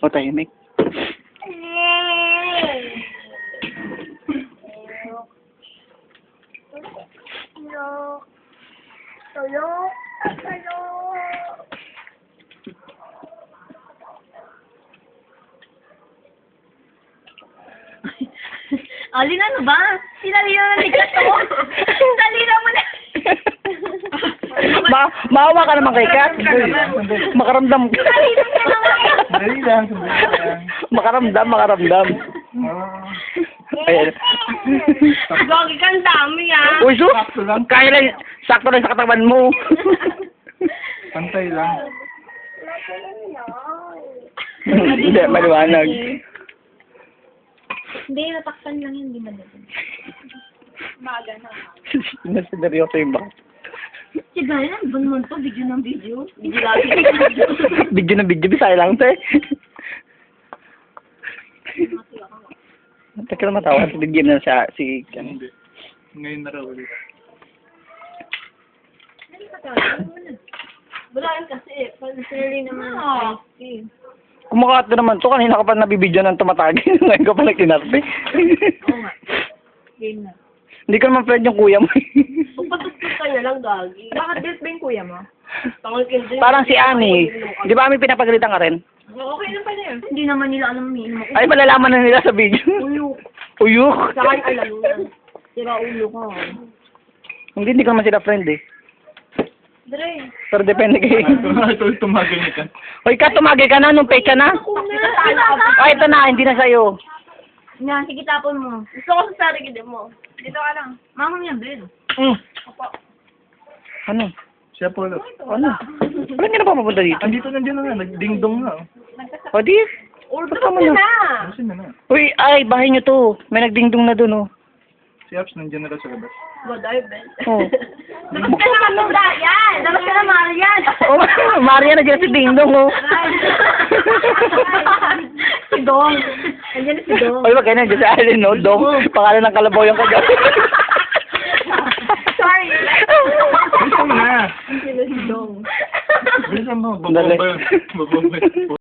Patahimik. Alin, ano ba? Sinalina na ni Kat, oh. Salina mo na. Maawa ka naman kay Kat. Makaramdam ka. Dali lang, sandali lang. Makaramdam. Ayan. Gogi kang dami, ah. Uy, so? Sakto lang. Kaya lang, sakto lang sa katawan mo. Pantay lang. Hindi, maliwanag. Hindi, natakpan lang yun, hindi man yun. Maga na. Seryoso yung baka. Si Gaya, ano ba naman to? Video ng video? Video lagi. Video na video, bisaya lang te. Teka na matawa, bigyan na siya si... Hindi. Ngayon na raw ulit. Wala yun kasi, sinali naman ang ice Kumakaat ka naman to, kanina ka pa nabibidyo ng tumatagi. Ngayon ka pa nagtinarpi. Oo nga. Game na. Hindi ka naman friend yung kuya mo. Pagpatugtog ka na lang, Gagi. Bakit best ba yung kuya mo? Tangol din. Parang si Annie. Di ba kami pinapagalitan ka rin? Okay lang pala yun. Hindi naman nila alam minimo. Ay, malalaman na nila sa video. Ulo. Uyuk. Sa akin alam yan. Sira ulo ko. Hindi ka naman sila friend eh. Dre. Pero depende kay... Ito, tumagay niya ka. Hoy, Kat, tumagay ka na nung pay ka na. Ay, ito na, hindi na sa'yo. Yan, sige tapon mo. Gusto ko sa sarili mo. Dito ka lang. Mama niya, Ben. Ano? Siya po ulit. Ano? Bakit ka na pa mapunta dito? Andito nandiyan na nga, nagding-dong nga. O di, basta mo na. Kasi na na. Uy, ay, bahay nyo to. May nagdingdong na dun, oh. Si Abs nandiyan na raw sa labas. Goday, Ben. Oh. Labas ka na, Maria! Yan! Labas ka na, Maria! Oh, Maria na dyan si Dingdong, oh. Si Dong. Andiyan na si Dong. Uy, wag kayo na dyan sa alin, no? Dong, pangalan ng kalabaw yung kagabi. Sorry. Bilisan mo na. Sino si Dong? Bilisan mo. Dali. Babomba yun. Babomba yun.